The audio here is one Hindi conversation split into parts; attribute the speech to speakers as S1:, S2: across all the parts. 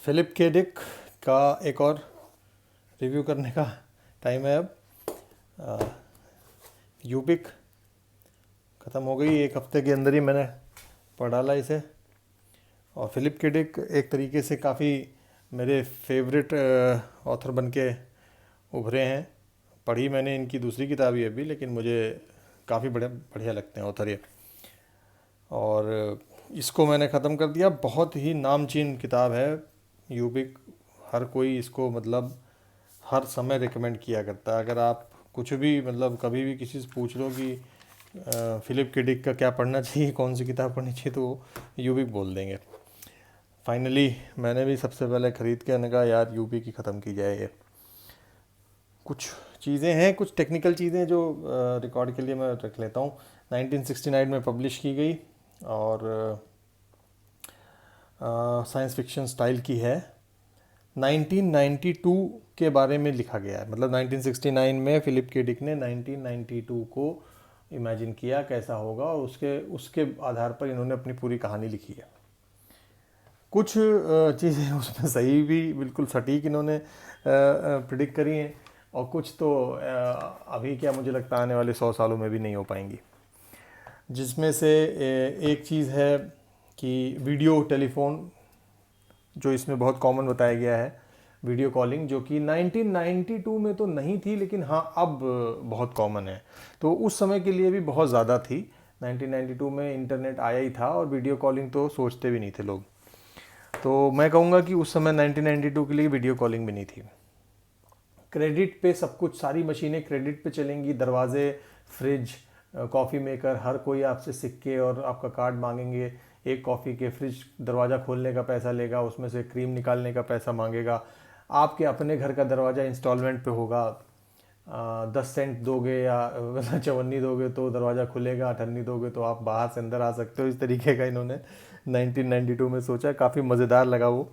S1: फिलिप के डिक का एक और रिव्यू करने का टाइम है अब। यूबिक ख़त्म हो गई, एक हफ्ते के अंदर ही मैंने पढ़ डाला इसे। और फिलिप के डिक एक तरीके से काफ़ी मेरे फेवरेट ऑथर बन के उभरे हैं। पढ़ी मैंने इनकी दूसरी किताब ही अभी, लेकिन मुझे काफ़ी बढ़िया बढ़िया लगते हैं ऑथर ये। और इसको मैंने ख़त्म कर दिया। बहुत ही नामचीन किताब है यूबिक। हर कोई इसको मतलब हर समय रिकमेंड किया करता है। अगर आप कुछ भी मतलब कभी भी किसी से पूछ लो कि फिलिप के डिक का क्या पढ़ना चाहिए, कौन सी किताब पढ़नी चाहिए, तो वो यूबिक बोल देंगे। फाइनली मैंने भी सबसे पहले ख़रीद के मैंने कहा यार यूबिक ही ख़त्म की जाए ये। कुछ चीज़ें हैं, कुछ टेक्निकल चीज़ें जो रिकॉर्ड के लिए मैं रख लेता हूँ। 1969 में पब्लिश की गई और साइंस फिक्शन स्टाइल की है। 1992 के बारे में लिखा गया है, मतलब 1969 में फिलिप के डिक ने 1992 को इमेजिन किया कैसा होगा, और उसके उसके आधार पर इन्होंने अपनी पूरी कहानी लिखी है। कुछ चीज़ें उसमें सही भी बिल्कुल सटीक इन्होंने प्रिडिक्ट करी हैं, और कुछ तो अभी क्या मुझे लगता है आने वाले 100 सालों में भी नहीं हो पाएंगी। जिसमें से एक चीज़ है कि वीडियो टेलीफोन, जो इसमें बहुत कॉमन बताया गया है, वीडियो कॉलिंग, जो कि 1992 में तो नहीं थी, लेकिन हाँ अब बहुत कॉमन है। तो उस समय के लिए भी बहुत ज़्यादा थी। 1992 में इंटरनेट आया ही था और वीडियो कॉलिंग तो सोचते भी नहीं थे लोग। तो मैं कहूँगा कि उस समय 1992 के लिए वीडियो कॉलिंग भी नहीं थी। क्रेडिट पे सब कुछ, सारी मशीनें क्रेडिट पे चलेंगी। दरवाजे, फ्रिज, कॉफ़ी मेकर, हर कोई आपसे सिक्के और आपका कार्ड मांगेंगे। एक कॉफ़ी के फ्रिज दरवाज़ा खोलने का पैसा लेगा, उसमें से क्रीम निकालने का पैसा मांगेगा। आपके अपने घर का दरवाज़ा इंस्टॉलमेंट पे होगा। 10 सेंट दोगे या चवन्नी दोगे तो दरवाज़ा खुलेगा, अठन्नी दोगे तो आप बाहर से अंदर आ सकते हो। इस तरीके का इन्होंने 1992 में सोचा। काफ़ी मज़ेदार लगा वो।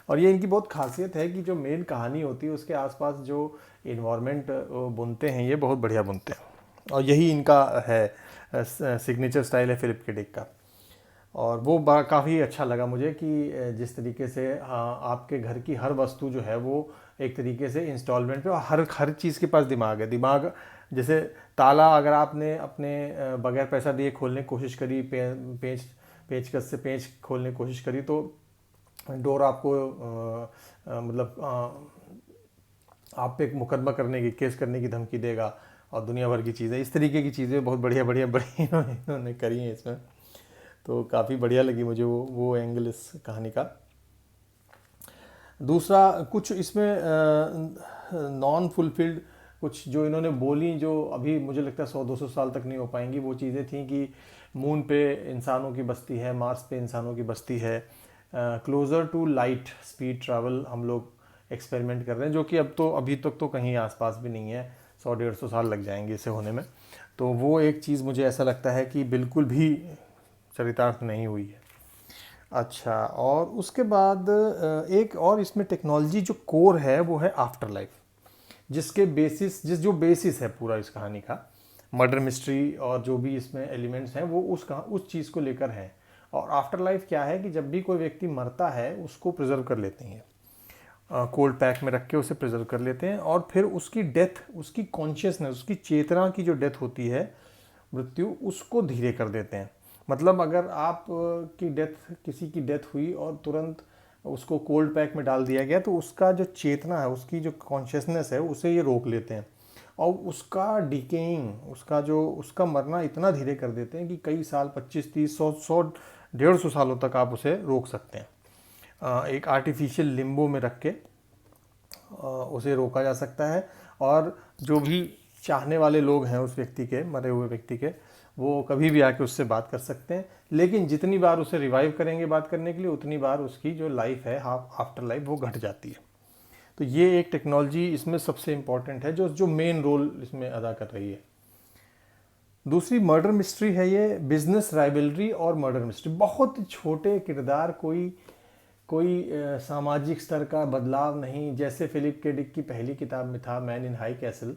S1: और ये इनकी बहुत खासियत है कि जो मेन कहानी होती है उसके आसपास जो इन्वायरमेंट बुनते हैं, ये बहुत बढ़िया बुनते हैं। और यही इनका है सिग्नेचर स्टाइल है फिलिप के डिक का। और वो काफ़ी अच्छा लगा मुझे कि जिस तरीके से हाँ, आपके घर की हर वस्तु जो है वो एक तरीके से इंस्टॉलमेंट पे, और हर हर चीज़ के पास दिमाग है। दिमाग जैसे ताला अगर आपने अपने बगैर पैसा दिए खोलने की कोशिश करी, पेचकस से पेंच खोलने की कोशिश करी, तो डोर आपको मतलब आप पे एक मुकदमा करने की, केस करने की धमकी देगा, और दुनिया भर की चीज़ें, इस तरीके की चीज़ें बहुत बढ़िया बढ़िया बड़ी इन्होंने करी हैं इसमें। तो काफ़ी बढ़िया लगी मुझे वो एंगल इस कहानी का। दूसरा, कुछ इसमें नॉन फुलफिल्ड कुछ जो इन्होंने बोली, जो अभी मुझे लगता है 100-200 साल तक नहीं हो पाएंगी, वो चीज़ें थी कि मून पे इंसानों की बस्ती है, मार्स पे इंसानों की बस्ती है, closer to light speed travel हम लोग एक्सपेरिमेंट कर रहे हैं, जो कि अब तो अभी तक तो कहीं आसपास भी नहीं है। 100-150 साल लग जाएंगे इसे होने में। तो वो एक चीज़ मुझे ऐसा लगता है कि बिल्कुल भी चरितार्थ नहीं हुई है। अच्छा, और उसके बाद एक और इसमें टेक्नोलॉजी जो कोर है वो है आफ्टर लाइफ, जिसके बेसिस जो बेसिस है पूरा इस कहानी का, मर्डर मिस्ट्री और जो भी इसमें एलिमेंट्स हैं वो उस चीज़ को लेकर हैं। और आफ्टर लाइफ क्या है कि जब भी कोई व्यक्ति मरता है उसको प्रिजर्व कर लेते हैं, कोल्ड पैक में रख के उसे प्रिजर्व कर लेते हैं, और फिर उसकी डेथ, उसकी कॉन्शियसनेस, उसकी चेतना की जो डेथ होती है, मृत्यु, उसको धीरे कर देते हैं। मतलब अगर आप की डेथ, किसी की डेथ हुई और तुरंत उसको कोल्ड पैक में डाल दिया गया, तो उसका जो चेतना है, उसकी जो कॉन्शियसनेस है, उसे ये रोक लेते हैं। और उसका डिकेइंग, उसका मरना इतना धीरे कर देते हैं कि कई साल, 25-30-100 150 सालों तक आप उसे रोक सकते हैं। एक आर्टिफिशियल लिम्बो में रख के उसे रोका जा सकता है। और जो भी चाहने वाले लोग हैं उस व्यक्ति के, मरे हुए व्यक्ति के, वो कभी भी आके उससे बात कर सकते हैं। लेकिन जितनी बार उसे रिवाइव करेंगे बात करने के लिए, उतनी बार उसकी जो लाइफ है, हाफ आफ्टर लाइफ, वो घट जाती है। तो ये एक टेक्नोलॉजी इसमें सबसे इम्पॉर्टेंट है, जो जो मेन रोल इसमें अदा कर रही है। दूसरी मर्डर मिस्ट्री है ये, बिजनेस राइवलरी और मर्डर मिस्ट्री। बहुत छोटे किरदार, कोई कोई सामाजिक स्तर का बदलाव नहीं, जैसे फिलिप के डिक की पहली किताब में था, man in high castle.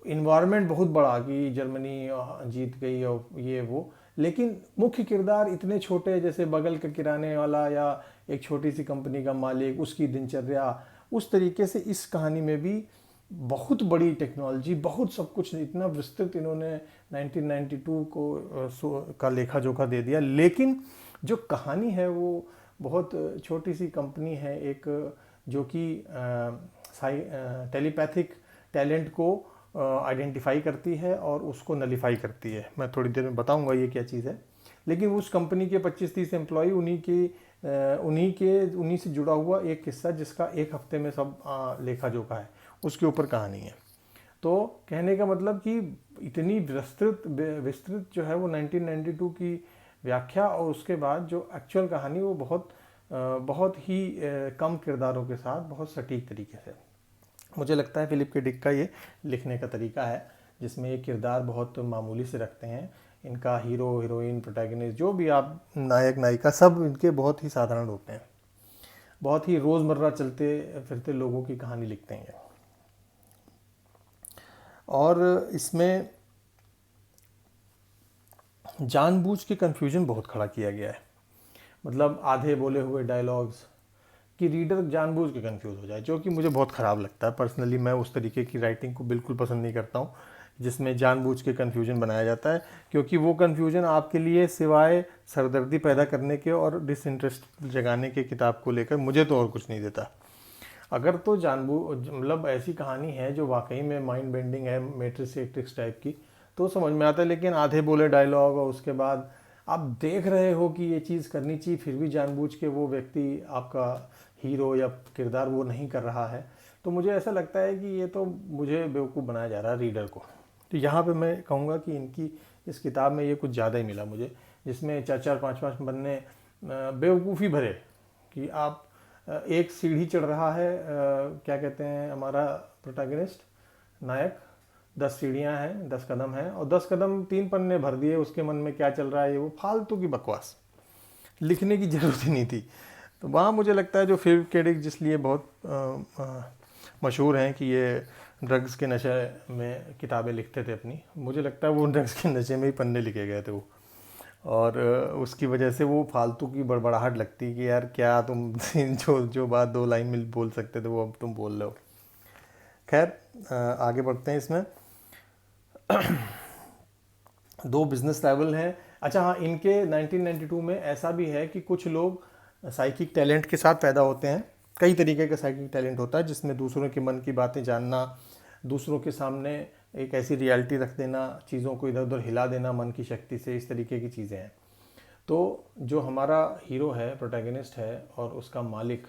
S1: Environment बहुत बड़ा कि जर्मनी जीत गई और ये वो, लेकिन मुख्य किरदार इतने छोटे, जैसे बगल का किराने वाला या एक छोटी सी कंपनी का मालिक, उसकी दिनचर्या, उस तरीके से इस कहानी में भी बहुत बड़ी टेक्नोलॉजी, बहुत सब कुछ इतना विस्तृत इन्होंने 1992 का लेखा जोखा दे दिया। लेकिन जो कहानी है वो बहुत छोटी सी कंपनी है एक, जो कि टेलीपैथिक टैलेंट को आइडेंटिफाई करती है और उसको नलीफाई करती है। मैं थोड़ी देर में बताऊंगा ये क्या चीज़ है। लेकिन उस कंपनी के 25-30 एम्प्लॉय, उन्हीं से जुड़ा हुआ एक किस्सा जिसका एक हफ्ते में सब लेखा जोखा है, उसके ऊपर कहानी है। तो कहने का मतलब कि इतनी विस्तृत जो है वो 1992 की व्याख्या, और उसके बाद जो एक्चुअल कहानी वो बहुत ही कम किरदारों के साथ बहुत सटीक तरीके से। मुझे लगता है फिलिप के डिक का ये लिखने का तरीका है, जिसमें ये किरदार बहुत मामूली से रखते हैं। इनका हीरो, हीरोइन, प्रोटैगनिस्ट, जो भी आप नायक नायिका, सब इनके बहुत ही साधारण होते हैं। बहुत ही रोज़मर्रा चलते फिरते लोगों की कहानी लिखते हैं। और इसमें जानबूझ के कन्फ्यूजन बहुत खड़ा किया गया है। मतलब आधे बोले हुए डायलॉग्स कि रीडर जानबूझ के कंफ्यूज हो जाए, जो कि मुझे बहुत ख़राब लगता है। पर्सनली मैं उस तरीके की राइटिंग को बिल्कुल पसंद नहीं करता हूँ जिसमें जानबूझ के कन्फ्यूजन बनाया जाता है, क्योंकि वो कन्फ्यूजन आपके लिए सिवाय सरदर्दी पैदा करने के और डिसइंटरेस्ट जगाने के किताब को लेकर मुझे तो और कुछ नहीं देता। अगर तो मतलब ऐसी कहानी है जो वाकई में माइंड बेंडिंग है, मैट्रिक्स टाइप की, तो समझ में आता है। लेकिन आधे बोले डायलॉग और उसके बाद आप देख रहे हो कि ये चीज़ करनी चाहिए, फिर भी जानबूझ के वो व्यक्ति, आपका हीरो या किरदार, वो नहीं कर रहा है, तो मुझे ऐसा लगता है कि ये तो मुझे बेवकूफ़ बनाया जा रहा है रीडर को। तो यहाँ पे मैं कहूँगा कि इनकी इस किताब में ये कुछ ज़्यादा ही मिला मुझे, जिसमें 4-4, 5-5 पन्ने बेवकूफ़ी भरे कि आप एक सीढ़ी चढ़ रहा है, क्या कहते हैं हमारा प्रोटैगनिस्ट नायक, 10 सीढ़ियाँ हैं, 10 कदम हैं, और 10 कदम 3 पन्ने भर दिए, उसके मन में क्या चल रहा है, ये वो फालतू की बकवास, लिखने की ज़रूरत ही नहीं थी। तो वहाँ मुझे लगता है जो फिलिप के डिक जिसलिए बहुत मशहूर हैं कि ये ड्रग्स के नशे में किताबें लिखते थे अपनी, मुझे लगता है वो ड्रग्स के नशे में ही पन्ने लिखे गए थे वो, और उसकी वजह से वो फालतू की बड़बड़ाहट लगती कि यार क्या तुम जो बात 2 लाइन में बोल सकते थे वो अब तुम बोल रहे हो। खैर आगे बढ़ते हैं। इसमें 2 बिजनेस राइवल हैं। अच्छा हाँ, इनके 1992 में ऐसा भी है कि कुछ लोग साइकिक टैलेंट के साथ पैदा होते हैं। कई तरीके का साइकिक टैलेंट होता है, जिसमें दूसरों के मन की बातें जानना, दूसरों के सामने एक ऐसी रियलिटी रख देना, चीज़ों को इधर उधर हिला देना मन की शक्ति से, इस तरीके की चीज़ें हैं। तो जो हमारा हीरो है, प्रोटैगनिस्ट है, और उसका मालिक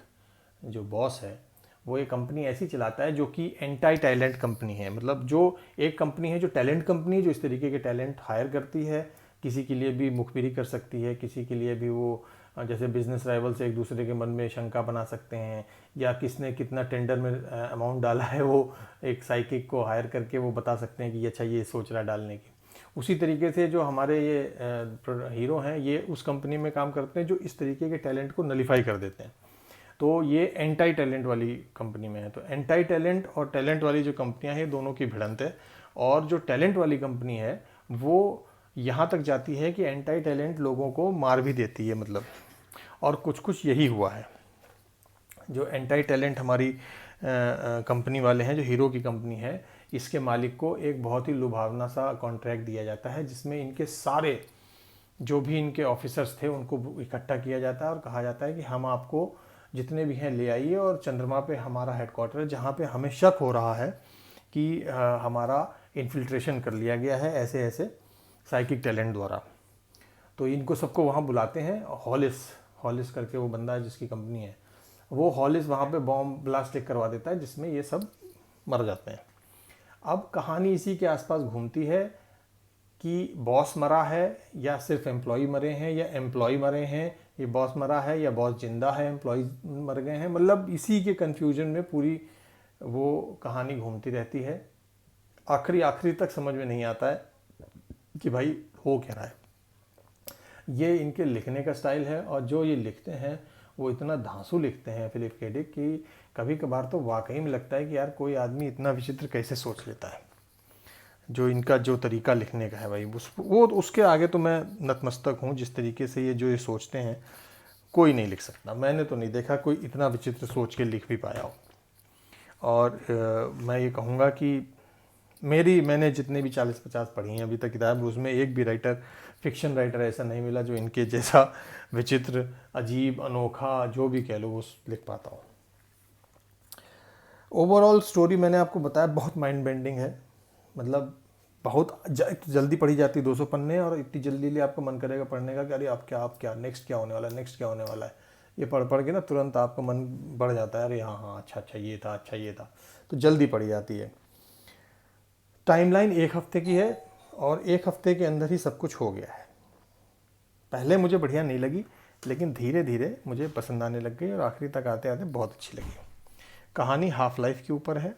S1: जो बॉस है, वो एक कंपनी ऐसी चलाता है जो कि एंटी टैलेंट कंपनी है। मतलब जो एक कंपनी है जो टैलेंट कंपनी है, जो इस तरीके के टैलेंट हायर करती है, किसी के लिए भी मुखबिरी कर सकती है, किसी के लिए भी वो जैसे बिजनेस राइवल से एक दूसरे के मन में शंका बना सकते हैं, या किसने कितना टेंडर में अमाउंट डाला है, वो एक साइकिक को हायर करके वो बता सकते हैं कि अच्छा ये सोच रहा है डालने की। उसी तरीके से जो हमारे ये हीरो हैं, ये उस कंपनी में काम करते हैं जो इस तरीके के टैलेंट को नलीफाई कर देते हैं। तो ये एंटी टैलेंट वाली कंपनी में है। तो एंटी टैलेंट और टैलेंट वाली जो कंपनियां हैं, दोनों की भिड़ंत है। और जो टैलेंट वाली कंपनी है वो यहाँ तक जाती है कि एंटी टैलेंट लोगों को मार भी देती है, मतलब। और कुछ कुछ यही हुआ है। जो एंटी टैलेंट हमारी कंपनी वाले हैं, जो हीरो की कंपनी है, इसके मालिक को एक बहुत ही लुभावना सा कॉन्ट्रैक्ट दिया जाता है, जिसमें इनके सारे जो भी इनके ऑफिसर्स थे उनको इकट्ठा किया जाता है और कहा जाता है कि हम आपको जितने भी हैं ले आइए, और चंद्रमा पे हमारा हेडक्वार्टर है, जहाँ पे हमें शक हो रहा है कि हमारा इन्फिल्ट्रेशन कर लिया गया है ऐसे ऐसे साइकिक टैलेंट द्वारा। तो इनको सबको वहाँ बुलाते हैं। हॉलिस करके वो बंदा है जिसकी कंपनी है, वो हॉलिस वहाँ पे बॉम्ब ब्लास्ट करवा देता है, जिसमें ये सब मर जाते हैं। अब कहानी इसी के आसपास घूमती है कि बॉस मरा है या सिर्फ एम्प्लॉय मरे हैं, या एम्प्लॉय मरे हैं, ये बॉस मरा है, या बॉस जिंदा है, एम्प्लॉय मर गए हैं। मतलब इसी के कन्फ्यूजन में पूरी वो कहानी घूमती रहती है। आखिरी तक समझ में नहीं आता है कि भाई हो क्या रहा है। ये इनके लिखने का स्टाइल है, और जो ये लिखते हैं वो इतना धांसू लिखते हैं फिलिप के डिक कि कभी कभार तो वाकई में लगता है कि यार कोई आदमी इतना विचित्र कैसे सोच लेता है। जो इनका जो तरीका लिखने का है भाई, वो उसके आगे तो मैं नतमस्तक हूँ। जिस तरीके से ये सोचते हैं कोई नहीं लिख सकता। मैंने तो नहीं देखा कोई इतना विचित्र सोच के लिख भी पाया हो। और मैं ये कहूँगा कि मैंने जितने भी 40-50 पढ़ी हैं अभी तक किताब, उसमें एक भी राइटर, फिक्शन राइटर ऐसा नहीं मिला जो इनके जैसा विचित्र, अजीब, अनोखा, जो भी कह लो, वो लिख पाता हूँ। ओवरऑल स्टोरी मैंने आपको बताया बहुत माइंड बेंडिंग है। मतलब बहुत जल्दी पढ़ी जाती है 200 पन्ने, और इतनी जल्दी आपका मन करेगा पढ़ने का कि अरे अब क्या नेक्स्ट क्या होने वाला है, नेक्स्ट क्या होने वाला है। ये पढ़ के ना तुरंत आपका मन बढ़ जाता है, अरे हाँ अच्छा ये था, तो जल्दी पढ़ी जाती है। टाइमलाइन 1 हफ्ते की है और 1 हफ्ते के अंदर ही सब कुछ हो गया है। पहले मुझे बढ़िया नहीं लगी, लेकिन धीरे धीरे मुझे पसंद आने लग गई और आखिरी तक आते आते बहुत अच्छी लगी। कहानी हाफ लाइफ के ऊपर है,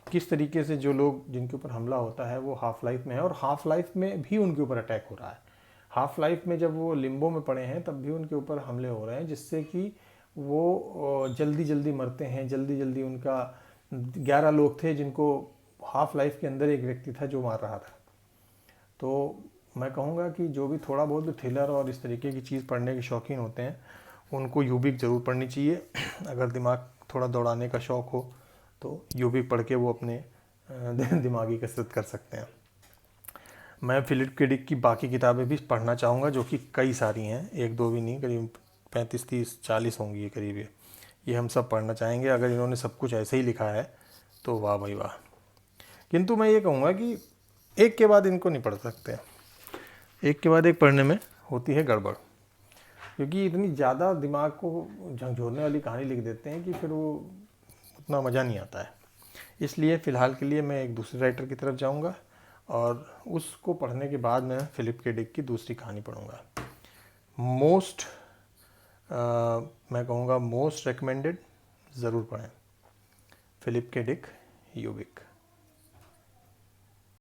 S1: किस तरीके से जो लोग जिनके ऊपर हमला होता है वो हाफ लाइफ में है, और हाफ लाइफ में भी उनके ऊपर अटैक हो रहा है। हाफ लाइफ में जब वो लिम्बो में पड़े हैं तब भी उनके ऊपर हमले हो रहे हैं, जिससे कि वो जल्दी जल्दी मरते हैं, जल्दी जल्दी उनका 11 लोग थे जिनको हाफ लाइफ के अंदर एक व्यक्ति था जो मार रहा था। तो मैं कहूँगा कि जो भी थोड़ा बहुत भी थ्रिलर और इस तरीके की चीज़ पढ़ने के शौकीन होते हैं उनको यूबिक ज़रूर पढ़नी चाहिए। अगर दिमाग थोड़ा दौड़ाने का शौक़ हो तो यूबिक पढ़ के वो अपने दिमागी कसरत कर सकते हैं। मैं फिलिप के डिक की बाकी किताबें भी पढ़ना चाहूँगा, जो कि कई सारी हैं, 1-2 भी नहीं, करीब 35-30-40 होंगी ये करीब। ये हम सब पढ़ना चाहेंगे। अगर इन्होंने सब कुछ ऐसे ही लिखा है तो वाह भाई वाह। किंतु मैं ये कहूँगा कि एक के बाद इनको नहीं पढ़ सकते, एक के बाद एक पढ़ने में होती है गड़बड़, क्योंकि इतनी ज़्यादा दिमाग को झंझोरने वाली कहानी लिख देते हैं कि फिर वो उतना मज़ा नहीं आता है। इसलिए फ़िलहाल के लिए मैं एक दूसरे राइटर की तरफ जाऊंगा और उसको पढ़ने के बाद मैं फिलिप के डिक की दूसरी कहानी पढ़ूंगा। मैं कहूँगा मोस्ट रिकमेंडेड, ज़रूर पढ़ें फिलिप के डिक यूबिक।